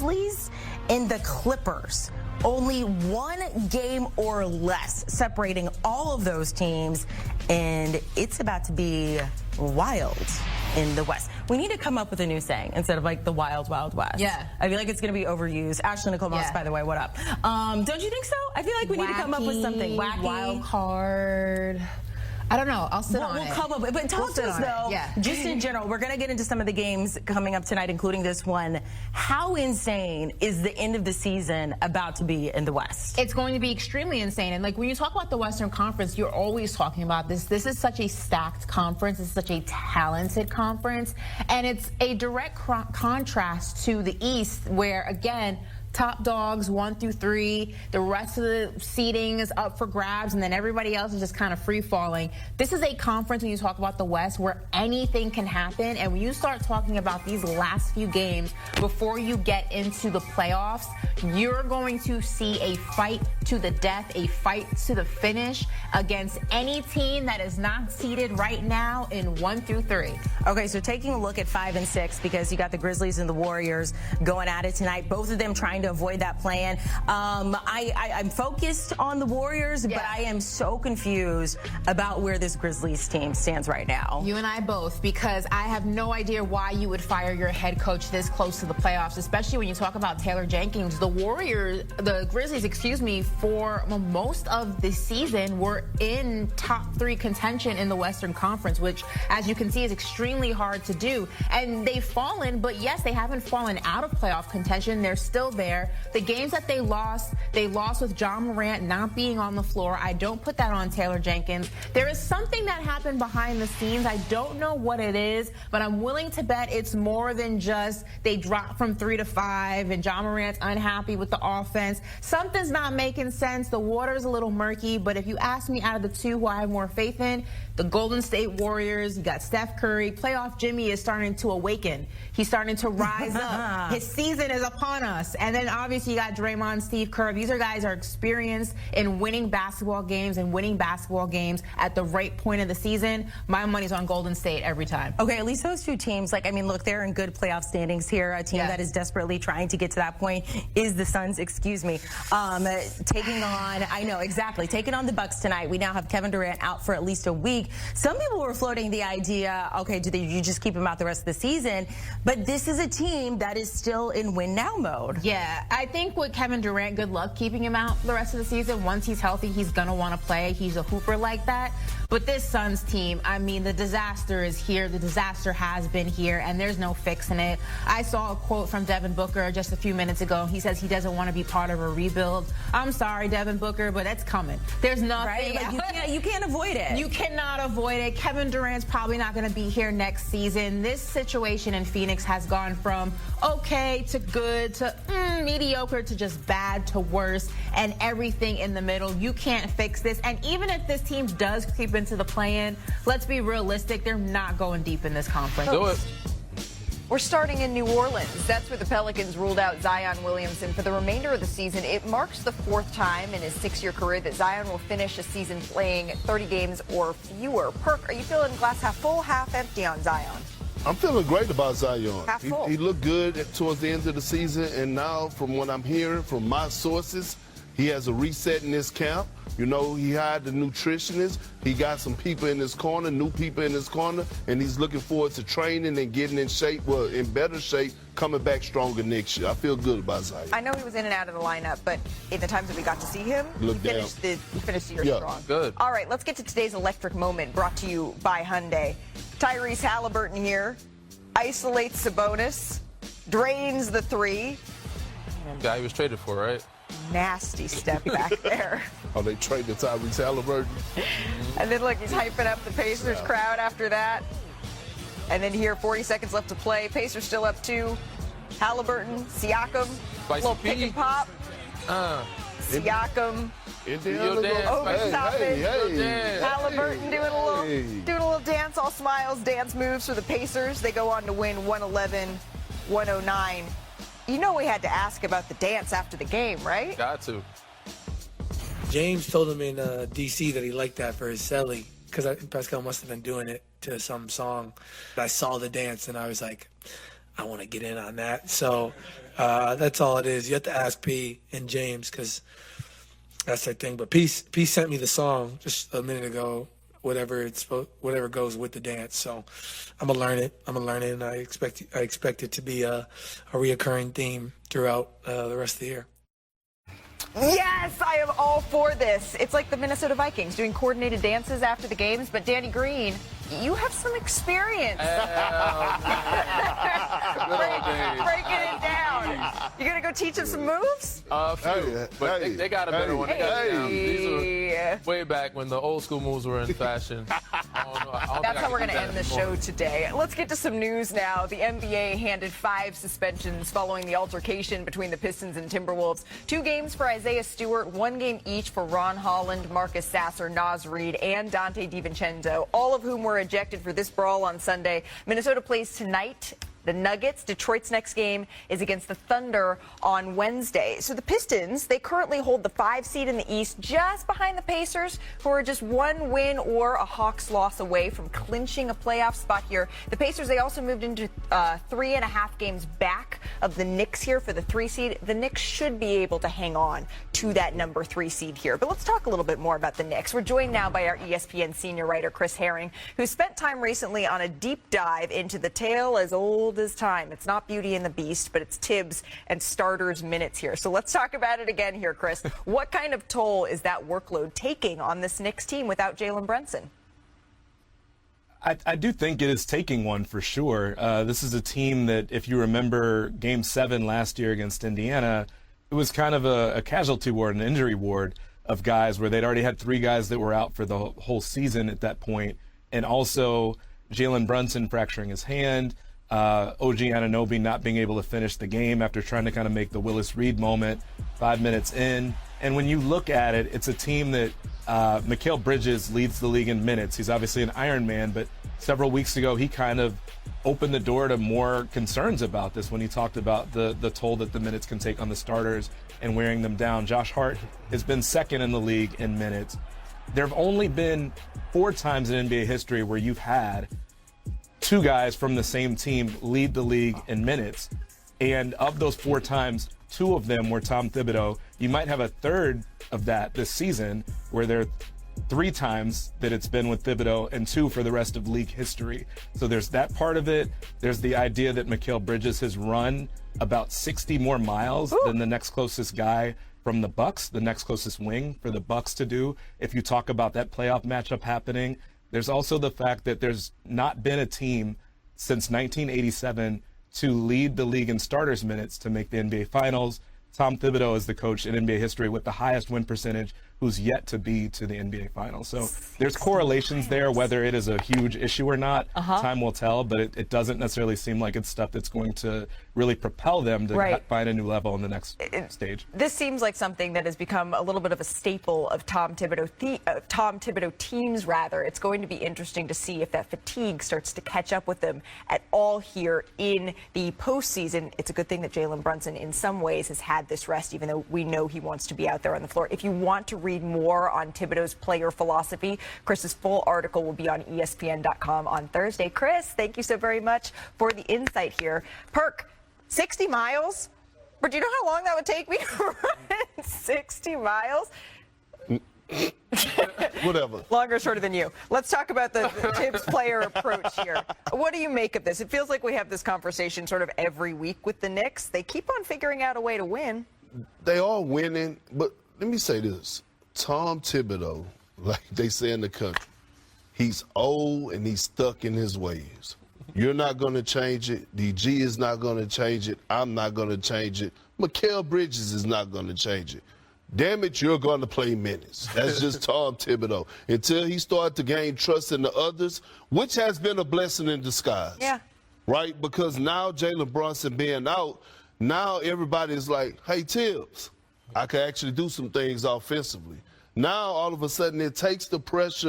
Grizzlies and the Clippers. Only one game or less separating all of those teams, and it's about to be wild in the West. We need to come up with a new saying instead of like the wild, wild West. Yeah. I feel like it's going to be overused. Ashley Nicole Moss, by the way, what up? Don't you think so? I feel like we need to come up with something wacky. Wild card. I don't know. I'll sit on it. We'll come up with it. But talk to us, though, just in general. We're going to get into some of the games coming up tonight, including this one. How insane is the end of the season about to be in the West? It's going to be extremely insane. And, like, when you talk about the Western Conference, you're always talking about this. This is such a stacked conference. It's such a talented conference. And it's a direct contrast to the East, where, again, top dogs 1 through 3, the rest of the seeding is up for grabs, and then everybody else is just kind of free falling. This is a conference, when you talk about the West, where anything can happen. And when you start talking about these last few games before you get into the playoffs, you're going to see a fight to the death, a fight to the finish against any team that is not seeded right now in 1 through 3. Okay, so taking a look at 5 and 6, because you got the Grizzlies and the Warriors going at it tonight, both of them trying to avoid that plan. I'm focused on the Warriors, but I am so confused about where this Grizzlies team stands right now. You and I both, because I have no idea why you would fire your head coach this close to the playoffs, especially when you talk about Taylor Jenkins. The Grizzlies, for most of the season were in top 3 contention in the Western Conference, which, as you can see, is extremely hard to do. And they've fallen, but yes, they haven't fallen out of playoff contention. They're still there. The games that they lost with John Morant not being on the floor. I don't put that on Taylor Jenkins. There is something that happened behind the scenes. I don't know what it is, but I'm willing to bet it's more than just they dropped from 3 to 5 and John Morant's unhappy with the offense. Something's not making sense. The water's a little murky, but if you ask me, out of the two who I have more faith in, the Golden State Warriors, you got Steph Curry. Playoff Jimmy is starting to awaken. He's starting to rise up. His season is upon us. And then obviously you got Draymond, Steve Kerr. These guys are experienced in winning basketball games at the right point of the season. My money's on Golden State every time. Okay, at least those two teams, look, they're in good playoff standings here. A team that is desperately trying to get to that point is the Suns, taking on the Bucks tonight. We now have Kevin Durant out for at least a week. Some people were floating the idea, okay, you just keep him out the rest of the season? But this is a team that is still in win now mode. Yeah, I think with Kevin Durant, good luck keeping him out for the rest of the season. Once he's healthy, he's going to want to play. He's a hooper like that. But this Suns team, the disaster is here. The disaster has been here, and there's no fixing it. I saw a quote from Devin Booker just a few minutes ago. He says he doesn't want to be part of a rebuild. I'm sorry, Devin Booker, but it's coming. There's nothing. Right? You can't avoid it. You cannot avoid it. Kevin Durant's probably not going to be here next season. This situation in Phoenix has gone from okay to good to mediocre to just bad to worse, and everything in the middle. You can't fix this. And even if this team does creep into the play-in, let's be realistic, they're not going deep in this conference. Do it. We're starting in New Orleans. That's where the Pelicans ruled out Zion Williamson for the remainder of the season. It marks the 4th time in his 6-year career that Zion will finish a season playing 30 games or fewer. Perk, are you feeling glass half full, half empty on Zion? I'm feeling great about Zion. Half full. He looked good towards the end of the season, and now from what I'm hearing from my sources, he has a reset in his camp. You know, he hired the nutritionist. He got some people in his corner, new people in his corner, and he's looking forward to training and getting in shape, in better shape, coming back stronger next year. I feel good about Zion. I know he was in and out of the lineup, but in the times that we got to see him, he finished the year strong. Good. All right, let's get to today's electric moment, brought to you by Hyundai. Tyrese Halliburton here, isolates Sabonis, drains the 3. Guy he was traded for, right? Nasty step back there. Oh, they traded Tyrese Halliburton. And then look, he's hyping up the Pacers crowd after that. And then here, 40 seconds left to play. Pacers still up 2. Halliburton, Siakam, little pick and pop. Siakam. Halliburton doing a little dance, all smiles, dance moves for the Pacers. They go on to win 111-109. You know we had to ask about the dance after the game, right? Got to. James told him in D.C. that he liked that for his celly, because Pascal must have been doing it to some song. I saw the dance, and I was like, I want to get in on that. So That's all it is. You have to ask P and James because that's their thing. But P sent me the song just a minute ago. Whatever goes with the dance. So I'm gonna learn it. And I expect it to be a reoccurring theme throughout the rest of the year. Yes, I am all for this. It's like the Minnesota Vikings doing coordinated dances after the games, but Danny Green, you have some experience. Breaking it down. You gonna go teach him some moves? A few, but they got a better one. They got it down. These are way back when the old school moves were in fashion. That's how we're going to end the show today. Let's get to some news now. The NBA handed 5 suspensions following the altercation between the Pistons and Timberwolves. 2 games for Isaiah Stewart, 1 game each for Ron Holland, Marcus Sasser, Naz Reid, and Dante DiVincenzo, all of whom were ejected for this brawl on Sunday. Minnesota plays tonight. The Nuggets. Detroit's next game is against the Thunder on Wednesday. So the Pistons, they currently hold the 5 seed in the East, just behind the Pacers, who are just 1 win or a Hawks loss away from clinching a playoff spot here. The Pacers, they also moved into 3.5 games back of the Knicks here for the 3 seed. The Knicks should be able to hang on to that number 3 seed here. But let's talk a little bit more about the Knicks. We're joined now by our ESPN senior writer, Chris Herring, who spent time recently on a deep dive into the tale as old as time. It's not Beauty and the Beast, but it's Tibbs and starters minutes here. So let's talk about it again here, Chris. What kind of toll is that workload taking on this Knicks team without Jalen Brunson? I do think it is taking one for sure. This is a team that, if you remember Game 7 last year against Indiana, it was kind of a casualty ward, an injury ward of guys where they'd already had 3 guys that were out for the whole season at that point, and also Jalen Brunson fracturing his hand, OG Anunoby not being able to finish the game after trying to kind of make the Willis Reed moment 5 minutes in. And when you look at it, it's a team that Mikal Bridges leads the league in minutes. He's obviously an Iron Man, but several weeks ago he kind of opened the door to more concerns about this when he talked about the toll that the minutes can take on the starters and wearing them down. Josh Hart has been second in the league in minutes. There have only been 4 times in NBA history where you've had 2 guys from the same team lead the league in minutes. And of those 4 times, 2 of them were Tom Thibodeau. You might have a third of that this season where there are 3 times that it's been with Thibodeau and 2 for the rest of league history. So there's that part of it. There's the idea that Mikal Bridges has run about 60 more miles than the next closest guy from the Bucks, the next closest wing for the Bucks to do. If you talk about that playoff matchup happening, there's also the fact that there's not been a team since 1987 to lead the league in starters minutes to make the NBA Finals. Tom Thibodeau is the coach in NBA history with the highest win percentage who's yet to be to the NBA Finals. So there's correlations there, whether it is a huge issue or not. Time will tell, but it doesn't necessarily seem like it's stuff that's going to really propel them to find a new level in the next stage. This seems like something that has become a little bit of a staple of Tom Thibodeau teams, rather. It's going to be interesting to see if that fatigue starts to catch up with them at all here in the postseason. It's a good thing that Jalen Brunson, in some ways, has had this rest, even though we know he wants to be out there on the floor. If you want to read more on Thibodeau's player philosophy, Chris's full article will be on ESPN.com on Thursday. Chris, thank you so very much for the insight here. Perk, 60 miles? But do you know how long that would take me to run 60 miles? Whatever. Longer or shorter than you. Let's talk about the Tibbs player approach here. What do you make of this? It feels like we have this conversation sort of every week with the Knicks. They keep on figuring out a way to win. They are winning, but let me say this. Tom Thibodeau, like they say in the country, he's old and he's stuck in his ways. You're not going to change it. DG is not going to change it. I'm not going to change it. Mikal Bridges is not going to change it. Damn it, you're going to play minutes. That's just Tom Thibodeau. Until he starts to gain trust in the others, which has been a blessing in disguise. Yeah. Right? Because now Jalen Brunson being out, now everybody's like, hey, Tibbs, I can actually do some things offensively. Now, all of a sudden, it takes the pressure